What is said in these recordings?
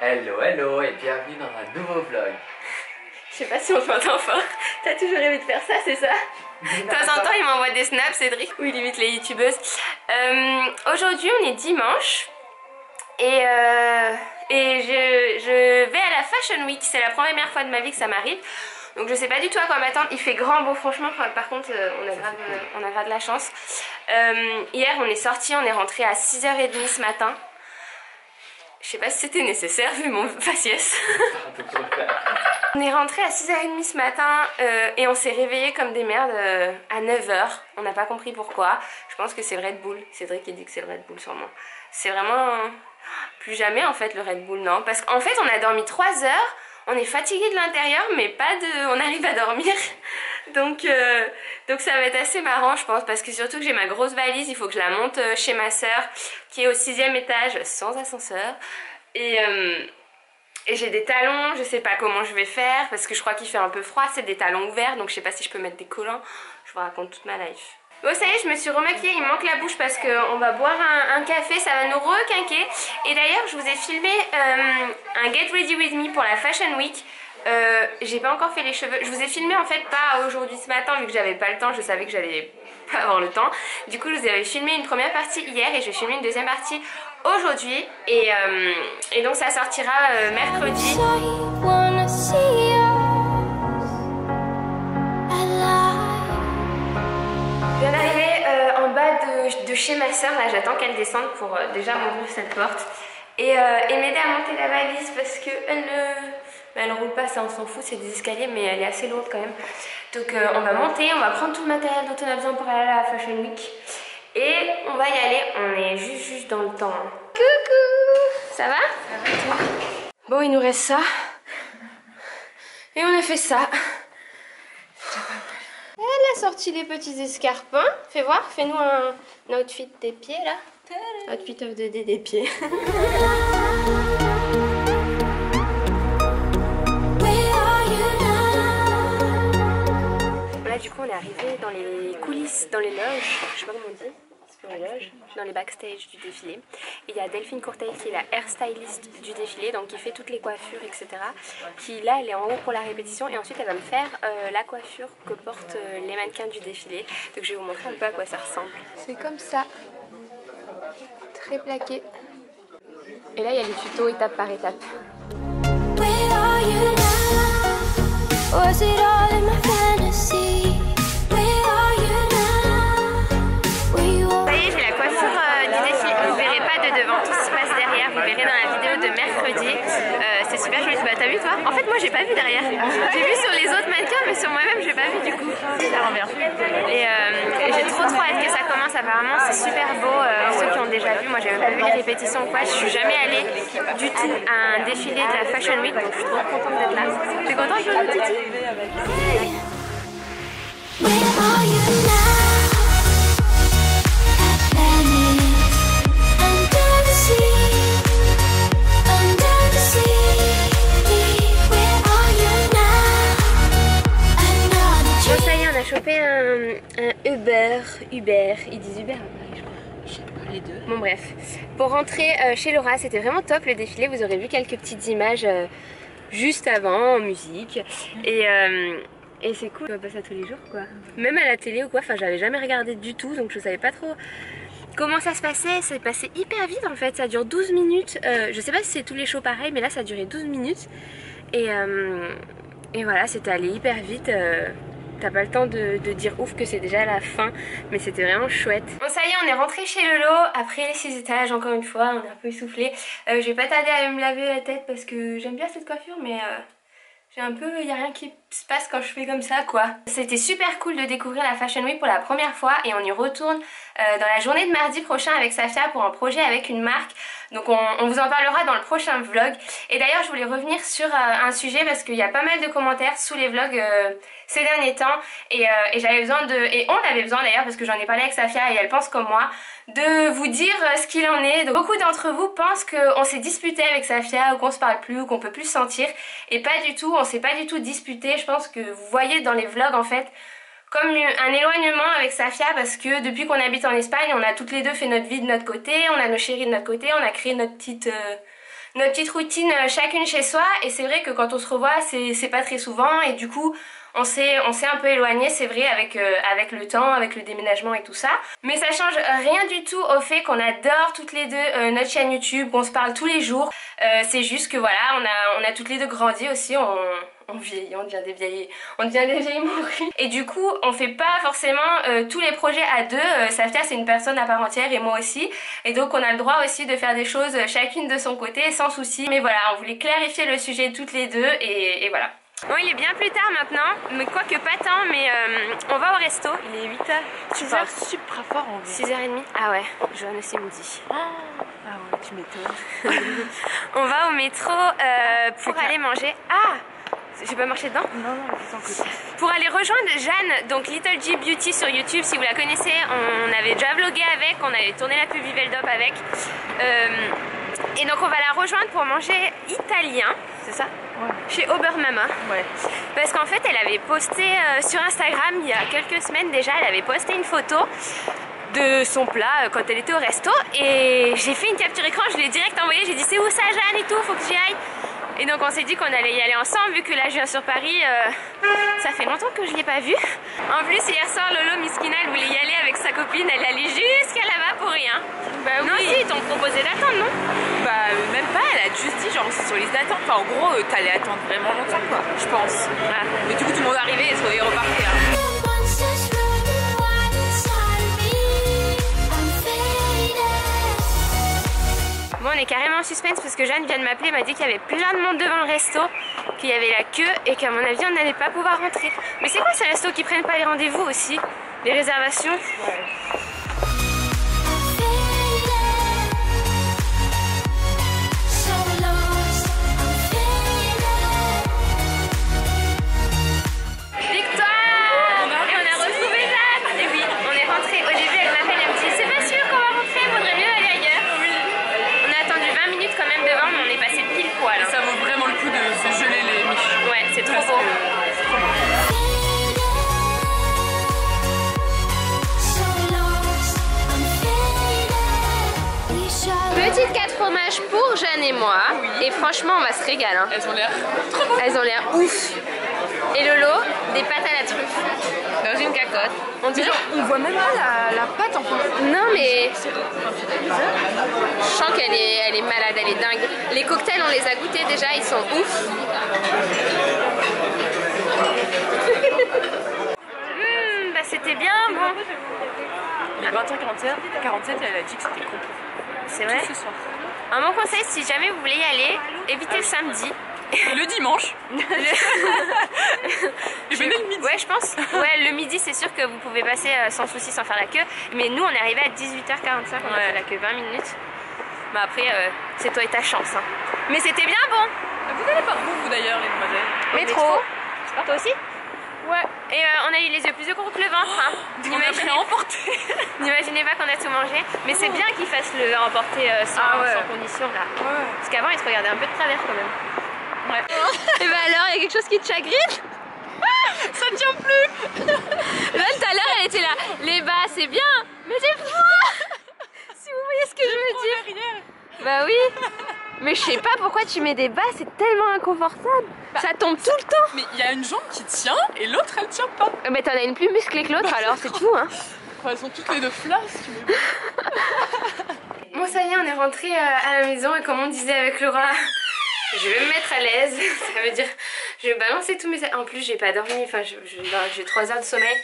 Hello, hello et bienvenue dans un nouveau vlog. Je sais pas si on t'entend fort. T'as toujours rêvé de faire ça, c'est ça? De temps en temps, il m'envoie des snaps, Cédric, où il imite les youtubeuses. Aujourd'hui, on est dimanche et je vais à la Fashion Week. C'est la première fois de ma vie que ça m'arrive. Donc je sais pas du tout à quoi m'attendre. Il fait grand beau, franchement. Par contre, on a grave de la chance. Hier, on est sorti, on est rentré à 6h30 ce matin. Je sais pas si c'était nécessaire vu mon faciès. On est rentré à 6h30 ce matin et on s'est réveillé comme des merdes à 9h. On n'a pas compris pourquoi. Je pense que c'est le Red Bull. Cédric qui dit que c'est le Red Bull sûrement. C'est vraiment plus jamais en fait le Red Bull, non. Parce qu'en fait on a dormi 3 heures. On est fatigué de l'intérieur mais pas de... on arrive à dormir. Donc ça va être assez marrant je pense. Parce que surtout que j'ai ma grosse valise. Il faut que je la monte chez ma soeur qui est au 6e étage sans ascenseur. Et j'ai des talons, je sais pas comment je vais faire parce que je crois qu'il fait un peu froid, c'est des talons ouverts donc je sais pas si je peux mettre des collants. Je vous raconte toute ma life. Bon ça y est, je me suis remaquillée, il me manque la bouche parce qu'on va boire un café, ça va nous requinquer. Et d'ailleurs je vous ai filmé un Get Ready With Me pour la Fashion Week. J'ai pas encore fait les cheveux, je vous ai filmé en fait pas aujourd'hui ce matin vu que j'avais pas le temps, je savais que j'allais pas avoir le temps. Du coup je vous avais filmé une première partie hier et je vais filmer une deuxième partie aujourd'hui et donc ça sortira mercredi. Je viens d'arriver en bas de chez ma soeur, là j'attends qu'elle descende pour déjà m'ouvrir cette porte et m'aider à monter la valise parce que elle roule pas, ça on s'en fout, c'est des escaliers mais elle est assez lourde quand même. Donc on va monter, on va prendre tout le matériel dont on a besoin pour aller à la Fashion Week et on va y aller, on est juste dans le temps. Coucou, ça va? Ça va toi? Bon il nous reste ça et on a fait ça. Elle a sorti les petits escarpins. Fais voir, fais-nous un outfit des pieds là. Outfit of the day des pieds. Là du coup on est arrivé dans les coulisses, dans les loges, je sais pas comment on dit. Dans les loges, dans les backstage du défilé. Et il y a Delphine Courteil qui est la hairstylist du défilé, donc qui fait toutes les coiffures, etc. Qui là, elle est en haut pour la répétition et ensuite elle va me faire la coiffure que portent les mannequins du défilé. Donc je vais vous montrer un peu à quoi ça ressemble. C'est comme ça, très plaqué. Et là il y a les tutos étape par étape. Vous verrez dans la vidéo de mercredi, c'est super joli. Bah t'as vu toi? En fait moi j'ai pas vu derrière. J'ai vu sur les autres mannequins mais sur moi-même j'ai pas vu du coup. Ça rend bien. Et j'ai trop hâte que ça commence apparemment, c'est super beau. Ceux qui ont déjà vu, moi j'avais pas vu les répétitions ou quoi. Je suis jamais allée du tout à un défilé de la Fashion Week donc je suis trop contente d'être là. T'es contente de Titi? Chopé un Uber, ils disent Uber après je crois. Je sais pas, les deux. Bon bref, pour rentrer chez Laura, c'était vraiment top le défilé, vous aurez vu quelques petites images juste avant en musique et c'est cool, on va passer ça tous les jours quoi. Même à la télé ou quoi, enfin j'avais jamais regardé du tout donc je savais pas trop comment ça se passait, c'est passé hyper vite en fait, ça dure 12 minutes, je sais pas si c'est tous les shows pareil mais là ça a duré 12 minutes et voilà c'était allé hyper vite. T'as pas le temps de dire ouf que c'est déjà la fin, mais c'était vraiment chouette. Bon ça y est, on est rentré chez Lolo après les 6 étages, encore une fois, on est un peu essoufflé. Je vais pas tarder à me laver la tête parce que j'aime bien cette coiffure, mais j'ai un peu, y a rien qui se passe quand je fais comme ça quoi. C'était super cool de découvrir la Fashion Week pour la première fois et on y retourne dans la journée de mardi prochain avec Safia pour un projet avec une marque. Donc on vous en parlera dans le prochain vlog. Et d'ailleurs je voulais revenir sur un sujet parce qu'il y a pas mal de commentaires sous les vlogs ces derniers temps et j'avais besoin de... Et on avait besoin d'ailleurs parce que j'en ai parlé avec Safia et elle pense comme moi de vous dire ce qu'il en est. Donc, beaucoup d'entre vous pensent qu'on s'est disputé avec Safia ou qu'on se parle plus ou qu'on peut plus se sentir et pas du tout, on s'est pas du tout disputé. Je pense que vous voyez dans les vlogs en fait comme un éloignement avec Safia parce que depuis qu'on habite en Espagne on a toutes les deux fait notre vie de notre côté, on a nos chéris de notre côté, on a créé notre notre petite routine chacune chez soi. Et c'est vrai que quand on se revoit, c'est pas très souvent. Et du coup, on s'est un peu éloigné, c'est vrai, avec le temps, avec le déménagement et tout ça. Mais ça change rien du tout au fait qu'on adore toutes les deux notre chaîne YouTube, qu'on se parle tous les jours. C'est juste que voilà, on a toutes les deux grandi aussi, on vieillit, on devient des vieilles morues. Et du coup, on fait pas forcément tous les projets à deux. Safia, c'est une personne à part entière et moi aussi. Et donc, on a le droit aussi de faire des choses chacune de son côté sans souci. Mais voilà, on voulait clarifier le sujet toutes les deux et voilà. Bon, il est bien plus tard maintenant, mais quoique pas tant, mais on va au resto. Il est 8h. Tu parles super fort en vrai. 6h30. Ah ouais, Joanne aussi me dit. Ah ouais, tu m'étonnes. On va au métro pour aller manger. Ah, j'ai pas marché dedans? Non, non, c'est côté. Pour aller rejoindre Jeanne, donc Little G Beauty sur YouTube, si vous la connaissez, on avait déjà vlogué avec, on avait tourné la pub Viveldop avec. Et donc on va la rejoindre pour manger italien, c'est ça? Ouais. Chez Obermama. Ouais. Parce qu'en fait elle avait posté sur Instagram il y a quelques semaines déjà, elle avait posté une photo de son plat quand elle était au resto. Et j'ai fait une capture écran, je l'ai direct envoyé, j'ai dit c'est où ça Jeanne et tout, faut que j'y aille. Et donc on s'est dit qu'on allait y aller ensemble vu que là je viens sur Paris, ça fait longtemps que je l'ai pas vue. En plus hier soir Lolo Miskina elle voulait y aller avec sa copine, elle allait jusqu'à là-bas pour rien. Bah oui. Non si, ils t'ont proposé d'attendre non? Bah même pas, elle a juste dit genre c'est sur liste d'attente. Enfin en gros t'allais attendre vraiment longtemps quoi, je pense. Ah. Mais du coup tout le monde est arrivé et est reparti hein. Bon, on est carrément en suspense parce que Jeanne vient de m'appeler, m'a dit qu'il y avait plein de monde devant le resto, qu'il y avait la queue et qu'à mon avis on n'allait pas pouvoir rentrer. Mais c'est quoi ces restos qui prennent pas les rendez-vous aussi? Les réservations? Ouais. Ça vaut vraiment le coup de se geler les miches. Ouais, c'est trop beau. Petite 4 fromages pour Jeanne et moi. Oui. Et franchement, on va se régaler. Hein. Elles ont l'air trop bonnes. Elles ont l'air ouf. Et Lolo, des pâtes à la truffe. Dans une cacotte. On dirait. On voit même pas la pâte en fait. Non mais. Je sens qu'elle est malade, elle est dingue. Les cocktails, on les a goûtés déjà, ils sont ouf. Bah c'était bien, bon. Il est 20h47, elle a dit que c'était complet. C'est vrai? Tout ce soir. Un bon conseil, si jamais vous voulez y aller, évitez le samedi. Et le dimanche. Et venez le midi. Ouais, je pense. Ouais, le midi, c'est sûr que vous pouvez passer sans souci, sans faire la queue. Mais nous, on est arrivé à 18h45, on a fait la queue 20 minutes. Mais après, c'est toi et ta chance. Hein. Mais c'était bien bon. Vous allez par où, vous d'ailleurs, les demoiselles? Métro. Toi aussi? Ouais. Et on a eu les yeux plus gros que le ventre. Hein. N'imaginez pas qu'on a tout mangé. Mais c'est bien qu'ils fassent le remporter sans condition là. Ouais. Parce qu'avant, ils te regardaient un peu de travers quand même. Ouais. Et bah alors, il y a quelque chose qui te chagrine? Ça ne tient plus. Là tout à l'heure elle était là, les bas c'est bien, mais j'ai froid. Si vous voyez ce que je veux dire. Bah oui. Mais je sais pas pourquoi tu mets des bas, c'est tellement inconfortable. Bah, ça tombe tout le temps. Mais il y a une jambe qui tient et l'autre elle tient pas. Mais t'en as une plus musclée que l'autre alors c'est tout hein. Enfin, elles sont toutes les deux flasques. Bon ça y est, on est rentré à la maison et comme on disait avec Laura, je vais me mettre à l'aise. Ça veut dire je vais balancer tous mes... En plus j'ai pas dormi, enfin j'ai 3 heures de sommeil.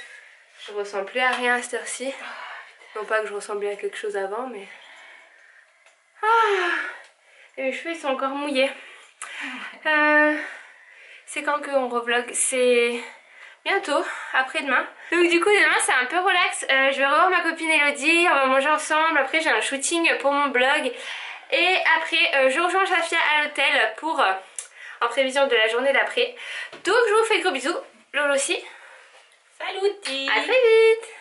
Je ressens plus à rien à cette heure-ci. Non pas que je ressemblais à quelque chose avant mais... Et mes cheveux ils sont encore mouillés. C'est quand qu'on revlog? C'est bientôt, après-demain. Donc du coup demain c'est un peu relax. Je vais revoir ma copine Elodie, on va manger ensemble. Après j'ai un shooting pour mon blog. Et après je rejoins Safia à l'hôtel pour en prévision de la journée d'après. Donc je vous fais de gros bisous. Lolo aussi. Salut. À très vite.